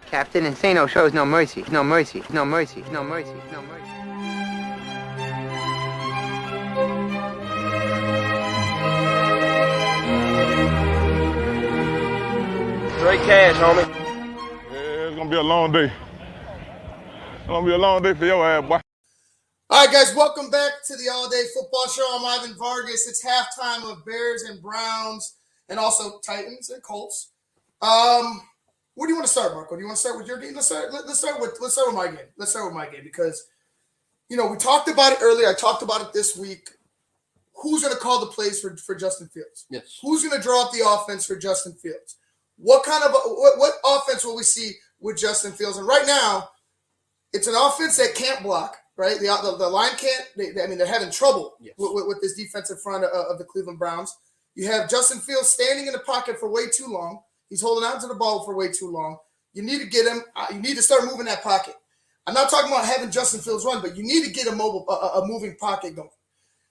Captain Insano shows no mercy, no mercy, no mercy, no mercy, no mercy. Straight cash, homie. Yeah, it's gonna be a long day. It's gonna be a long day for your ass, boy. All right, guys, welcome back to the All Day Football Show. I'm Ivan Vargas. It's halftime of Bears and Browns, and also Titans and Colts. Where do you want to start, Marco? Do you want to start with your game? Let's start with my game. Let's start with my game because, we talked about it earlier. I talked about it this week. Who's going to call the plays for Justin Fields? Yes. Who's going to draw up the offense for Justin Fields? What offense will we see with Justin Fields? And right now, it's an offense that can't block. Right, the line can't. They're having trouble with this defensive front of the Cleveland Browns. You have Justin Fields standing in the pocket for way too long. He's holding on to the ball for way too long. You need to get him. You need to start moving that pocket. I'm not talking about having Justin Fields run, but you need to get a moving pocket going.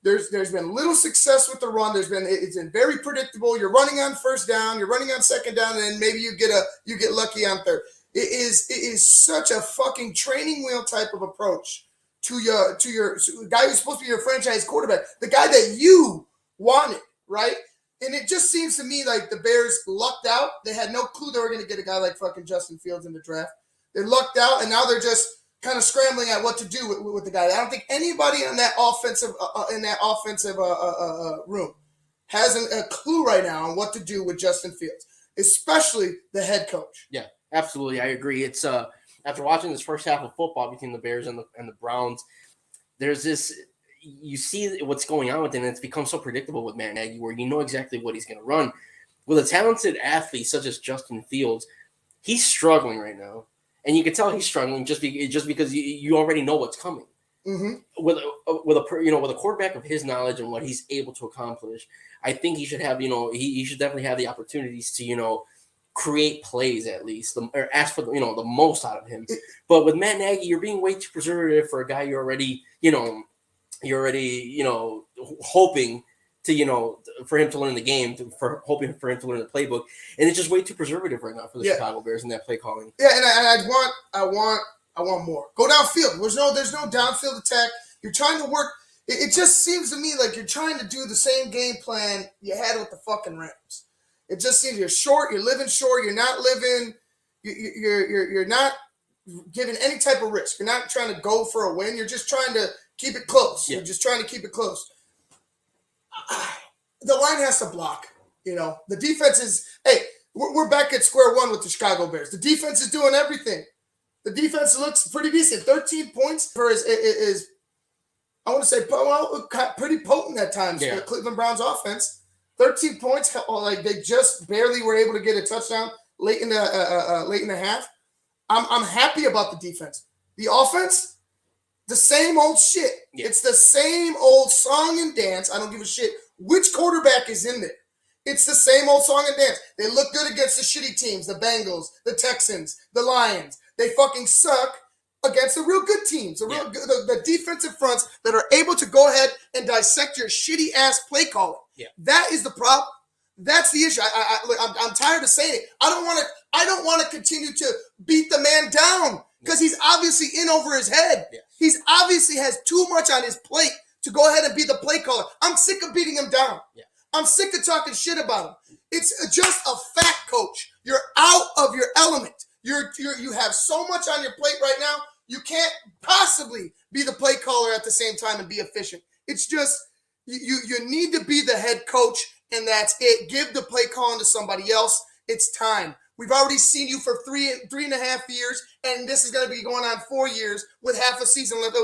There's been little success with the run. It's been very predictable. You're running on first down. You're running on second down, and then maybe you get lucky on third. It is such a fucking training wheel type of approach to your guy who's supposed to be your franchise quarterback, the guy that you wanted, right? And it just seems to me like the Bears lucked out. They had no clue they were going to get a guy like fucking Justin Fields in the draft. They lucked out, and now they're just kind of scrambling at what to do with the guy. I don't think anybody in that offensive room has a clue right now on what to do with Justin Fields, especially the head coach. Yeah, absolutely. I agree. It's after watching this first half of football between the Bears and the Browns, there's this – you see what's going on with him, and it's become so predictable with Matt Nagy where you know exactly what he's going to run. With a talented athlete such as Justin Fields, he's struggling right now. And you can tell he's struggling just because you already know what's coming. Mm-hmm. With a quarterback of his knowledge and what he's able to accomplish, I think he should have, he should definitely have the opportunities to, create plays at least, or ask for the most out of him. But with Matt Nagy, you're being way too preservative for a guy you're already hoping to for him to learn the game, hoping for him to learn the playbook, and it's just way too preservative right now for the Chicago Bears in that play calling. Yeah, and I want more. Go downfield. There's no downfield attack. You're trying to work. It just seems to me like you're trying to do the same game plan you had with the fucking Rams. It just seems you're short. You're living short. You're not living. You're not giving any type of risk. You're not trying to go for a win. You're just trying to keep it close. Yeah. You're just trying to keep it close. The line has to block. The defense is. Hey, we're back at square one with the Chicago Bears. The defense is doing everything. The defense looks pretty decent. 13 points for is I want to say pretty potent at times for the Cleveland Browns offense. 13 points, like they just barely were able to get a touchdown late in the half. I'm happy about the defense. The offense, the same old shit. Yeah. It's the same old song and dance. I don't give a shit which quarterback is in there. It's the same old song and dance. They look good against the shitty teams, the Bengals, the Texans, the Lions. They fucking suck against the real good teams, the defensive fronts that are able to go ahead and dissect your shitty ass play calling. Yeah. That is the problem. That's the issue. I'm tired of saying it. I don't want to continue to beat the man down because he's obviously in over his head. Yeah. He's obviously has too much on his plate to go ahead and be the play caller. I'm sick of beating him down. Yeah. I'm sick of talking shit about him. It's just a fact, coach. You're out of your element. You have so much on your plate right now. You can't possibly be the play caller at the same time and be efficient. It's just you need to be the head coach, and that's it. Give the play calling to somebody else. It's time. We've already seen you for three and a half years, and this is going to be going on 4 years with half a season left.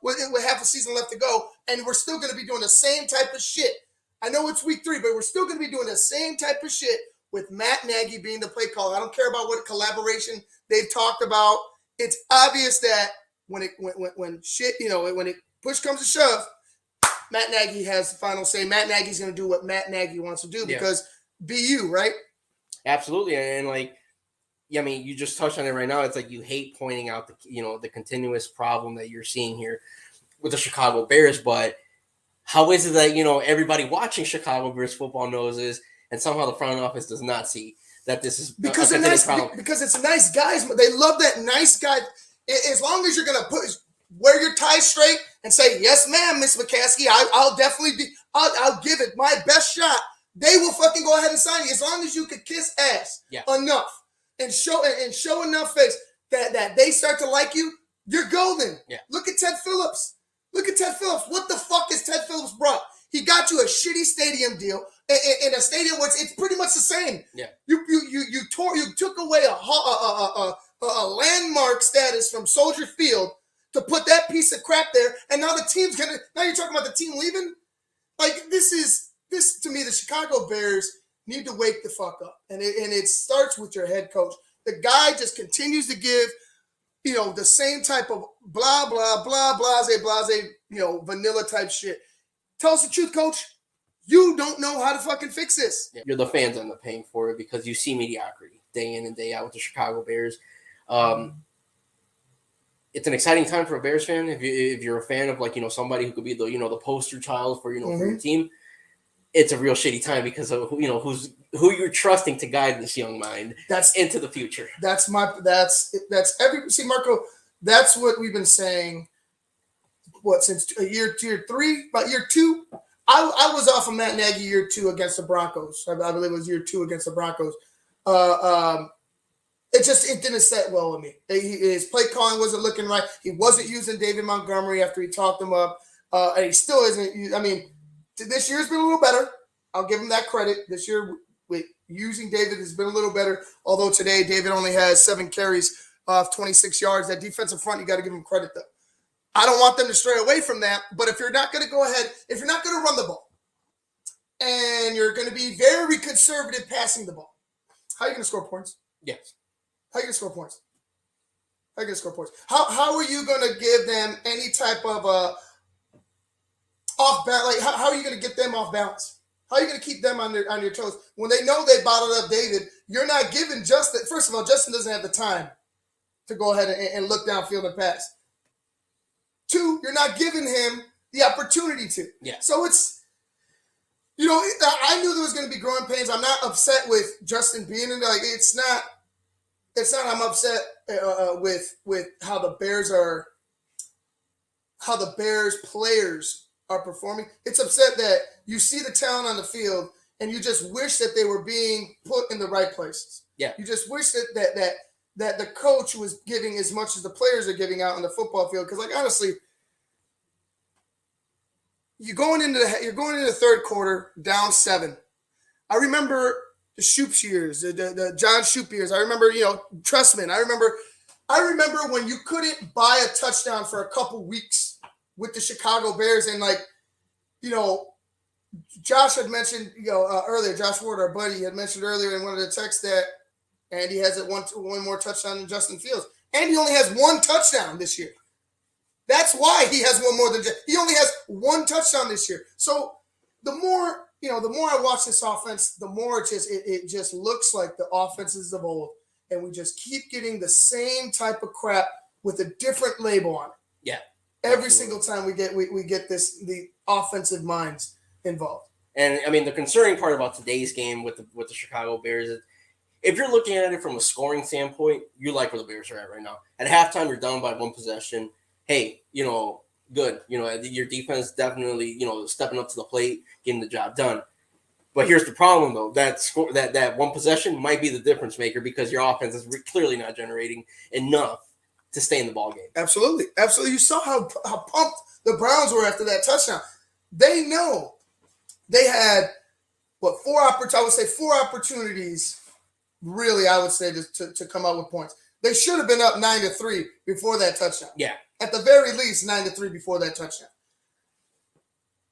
With half a season left to go, and we're still going to be doing the same type of shit. I know it's week 3, but we're still going to be doing the same type of shit with Matt Nagy being the play caller. I don't care about what collaboration they've talked about. It's obvious that when push comes to shove, Matt Nagy has the final say. Matt Nagy's going to do what Matt Nagy wants to do because BU, right? Absolutely. And you just touched on it right now. It's like you hate pointing out the continuous problem that you're seeing here with the Chicago Bears. But how is it that, everybody watching Chicago Bears football knows is and somehow the front office does not see that this is because a they're nice. problem. Because it's nice guys. They love that nice guy. As long as you're gonna wear your tie straight and say, "Yes, ma'am, Miss McCaskey, I'll definitely be. I'll give it my best shot." They will fucking go ahead and sign you as long as you could kiss ass enough and show enough face that they start to like you. You're golden. Yeah. Look at Ted Phillips. Look at Ted Phillips. What the fuck is Ted Phillips brought? He got you a shitty stadium deal in a stadium where it's pretty much the same. Yeah. You took away a landmark status from Soldier Field to put that piece of crap there, and now the team's now you're talking about the team leaving? Like this to me, the Chicago Bears need to wake the fuck up. And it starts with your head coach. The guy just continues to give, the same type of blah, blah, blah, blase, vanilla type shit. Tell us the truth, coach. You don't know how to fucking fix this. You're the fans end up paying for it because you see mediocrity day in and day out with the Chicago Bears. It's an exciting time for a Bears fan. If you're a fan of somebody who could be the poster child for for your team, it's a real shitty time because of who you're trusting to guide this young mind into the future. That's Marco. That's what we've been saying. What, since year 3, about year 2? I was off of Matt Nagy year 2 against the Broncos. I believe it was year 2 against the Broncos. It didn't set well with me. His play calling wasn't looking right. He wasn't using David Montgomery after he talked him up. And he still isn't. I mean, this year's been a little better. I'll give him that credit. This year, with using David has been a little better. Although today, David only has 7 carries off 26 yards. That defensive front, you got to give him credit, though. I don't want them to stray away from that. But if you're not going to go ahead, if you're not going to run the ball, and you're going to be very conservative passing the ball, how are you going to score points? Yes. How are you going to score points? How are you going to give them any type of off balance? Like how are you going to get them off balance? How are you going to keep them on your toes when they know they bottled up David? You're not giving Justin. First of all, Justin doesn't have the time to go ahead and look downfield and pass. 2, you're not giving him the opportunity to. Yeah. So it's, I knew there was going to be growing pains. I'm not upset with Justin being in there. Like it's not. I'm upset with how the Bears players are performing. It's upset that you see the talent on the field and you just wish that they were being put in the right places. Yeah. You just wish that the coach was giving as much as the players are giving out on the football field. Because, honestly, you're going into the third quarter down 7. I remember the Shoops years, the John Shoop years. I remember, Trustman. I remember when you couldn't buy a touchdown for a couple weeks with the Chicago Bears, and Josh had mentioned, earlier. Josh Ward, our buddy, had mentioned earlier in one of the texts that Andy has one more touchdown than Justin Fields. Andy only has 1 touchdown this year. That's why he has one more than he only has 1 touchdown this year. So the more I watch this offense, the more it just looks like the offenses of old, and we just keep getting the same type of crap with a different label on it. Yeah. Every single time we get the offensive minds involved. And I mean, the concerning part about today's game with the Chicago Bears is, if you're looking at it from a scoring standpoint, you like where the Bears are at right now. At halftime, you're down by 1 possession. Hey, good. Your defense definitely, stepping up to the plate, getting the job done. But here's the problem, though. That 1 possession might be the difference maker because your offense is clearly not generating enough to stay in the ballgame. Absolutely. You saw how pumped the Browns were after that touchdown. They know they had, 4 opportunities, really, I would say, to come out with points. They should have been up 9-3 before that touchdown. Yeah. At the very least, 9-3 before that touchdown.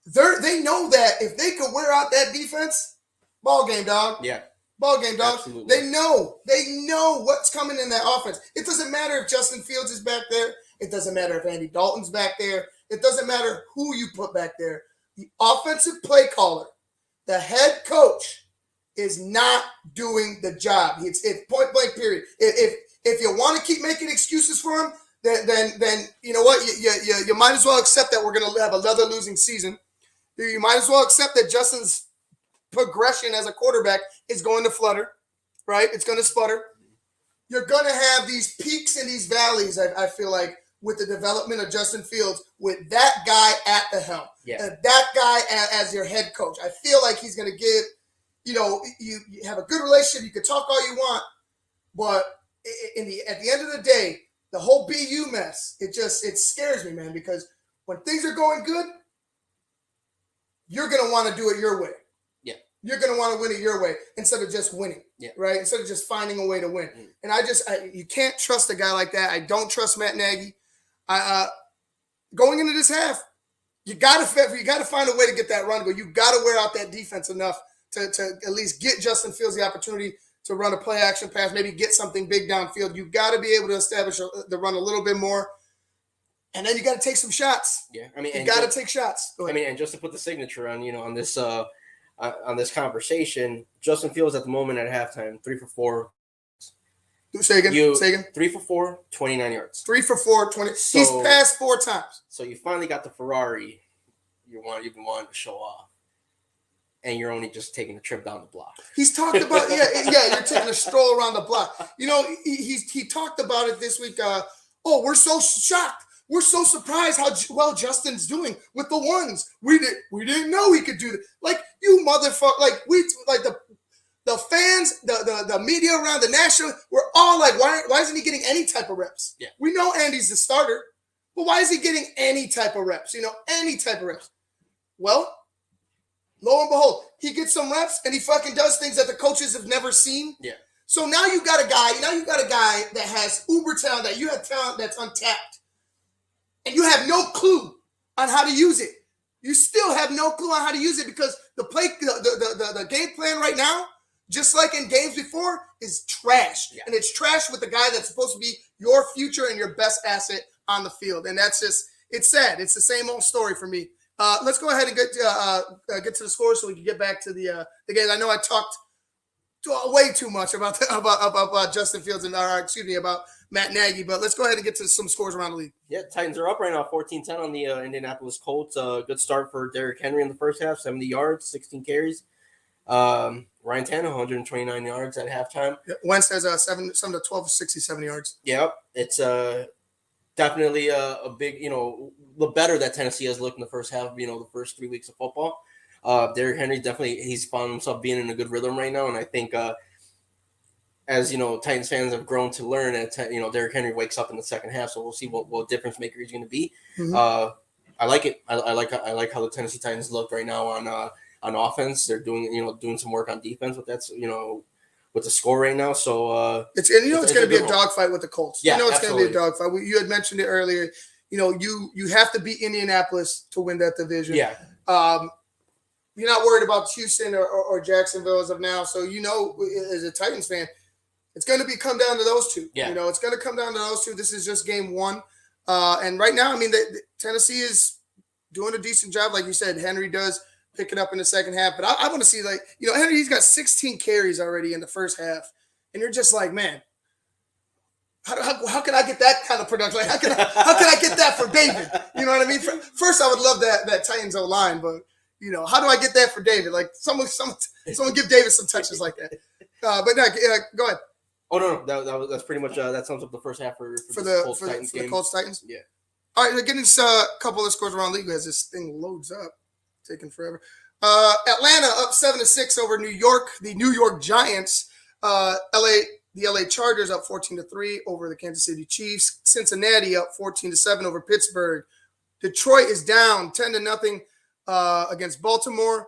They know that if they could wear out that defense, ball game, dog. Yeah. Ball game, dog. Absolutely. They know what's coming in that offense. It doesn't matter if Justin Fields is back there. It doesn't matter if Andy Dalton's back there. It doesn't matter who you put back there. The offensive play caller, the head coach, is not doing the job. It's point blank, period. If you want to keep making excuses for him, then you know what? You might as well accept that we're going to have another losing season. You might as well accept that Justin's progression as a quarterback is going to flutter, right? It's going to sputter. You're going to have these peaks and these valleys, I feel like, with the development of Justin Fields, with that guy at the helm, that guy as your head coach. I feel like he's going to give, you have a good relationship. You can talk all you want, but at the end of the day, the whole BU mess, it scares me, man, because when things are going good, you're going to want to do it your way. Yeah. You're going to want to win it your way instead of just winning, right? Instead of just finding a way to win. And you can't trust a guy like that. I don't trust Matt Nagy. Going into this half, you got to find a way to get that run go. You got to wear out that defense enough to at least get Justin Fields the opportunity to run a play action pass, maybe get something big downfield. You got to be able to establish the run a little bit more. And then you got to take some shots. Yeah, I mean, you got to take shots. I mean, and just to put the signature on this conversation, Justin Fields at the moment at halftime, 3 for 4. Say again. 3 for 4, 29 yards. 3 for 4, 20. So, he's passed 4 times. So you finally got the Ferrari you've been wanting to show off, and you're only just taking a trip down the block. He's talked about you're taking a stroll around the block. He talked about it this week. We're so shocked. We're so surprised how well Justin's doing with the ones. We didn't know he could do that. Like, you motherfucker. The fans, the media around the national, we're all like, why isn't he getting any type of reps? Yeah. We know Andy's the starter, but why is he getting any type of reps? Any type of reps. Well, lo and behold, he gets some reps and he fucking does things that the coaches have never seen. Yeah. So now you got a guy that has uber talent, that you have talent that's untapped. And you have no clue on how to use it. You still have no clue on how to use it because the game plan right now, just like in games before, is trash. Yeah. And it's trash with the guy that's supposed to be your future and your best asset on the field. And that's just, it's sad. It's the same old story for me. Let's go ahead and get to the score so we can get back to the game. I know I talked way too much about Justin Fields and about Matt Nagy, but let's go ahead and get to some scores around the league. Yeah, Titans are up right now, 14-10 on the Indianapolis Colts. Good start for Derrick Henry in the first half, 70 yards, 16 carries. Ryan Tannehill, 129 yards at halftime. Wentz has 7 to 12, 67 yards. Yep, it's definitely a big, the better that Tennessee has looked in the first half, the first 3 weeks of football. Derrick Henry he's found himself being in a good rhythm right now, and I think as Titans fans have grown to learn that Derrick Henry wakes up in the second half, so we'll see what difference maker he's going to be. Mm-hmm. I like it. I like how the Tennessee Titans look right now on offense. They're doing some work on defense, but that's with the score right now. So it's going to be a dogfight with the Colts. Yeah, it's going to be a dogfight. You had mentioned it earlier. You have to beat Indianapolis to win that division. Yeah. You're not worried about Houston or Jacksonville as of now. So as a Titans fan, it's going to come down to those two. Yeah. It's going to come down to those two. This is just game one. And right now, the Tennessee is doing a decent job. Like you said, Henry does pick it up in the second half. But I want to see, Henry, he's got 16 carries already in the first half. And you're just like, man, how can I get that kind of production? Like, how can I get that for David? You know what I mean? First, I would love that Titans O-line, but how do I get that for David? Like someone give David some touches like that. But no, go ahead. Oh no, that's pretty much that sums up the first half for the Colts Titans game. The Colts Titans. Yeah. All right, getting a couple of scores around the league as this thing loads up, taking forever. Atlanta up 7-6 over New York. The New York Giants. The LA Chargers up 14-3 over the Kansas City Chiefs. Cincinnati up 14-7 over Pittsburgh. Detroit is down 10-0 against Baltimore.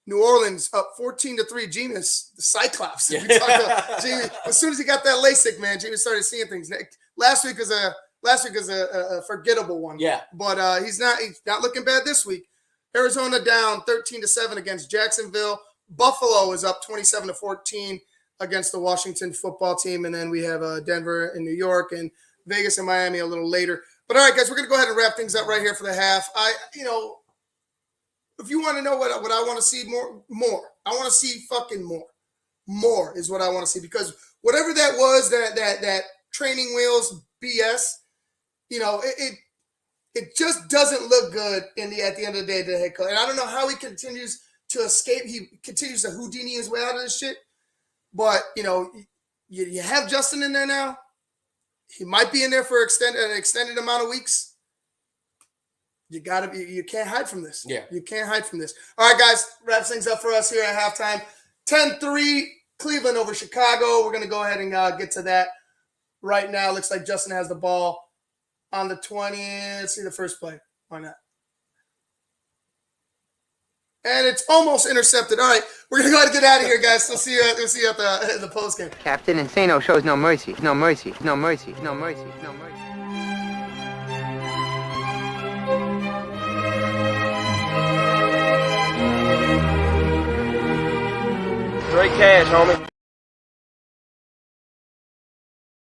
New Orleans up 14-3. Jameis, the Cyclops. Yeah. Jameis, as soon as he got that LASIK, man, Jameis started seeing things. Last week was a forgettable one. Yeah, but he's not looking bad this week. Arizona down 13-7 against Jacksonville. Buffalo is up 27-14 against the Washington football team, and then we have Denver and New York and Vegas and Miami a little later. But all right, guys, we're gonna go ahead and wrap things up right here for the half. If you want to know what I want to see more. I want to see fucking more. More is what I want to see, because whatever that was, that training wheels BS, it just doesn't look good at the end of the day to the head coach. And I don't know how he continues to escape. He continues to Houdini his way out of this shit. But, you have Justin in there now. He might be in there for an extended amount of weeks. You can't hide from this. Yeah. You can't hide from this. All right, guys, wraps things up for us here at halftime. 10-3, Cleveland over Chicago. We're going to go ahead and get to that right now. Looks like Justin has the ball on the 20. Let's see the first play. Why not? And it's almost intercepted. All right, we're going to go ahead and get out of here, guys. We'll see you at the post game. Captain Insano shows no mercy. No mercy. No mercy. No mercy. No mercy. Straight cash, homie.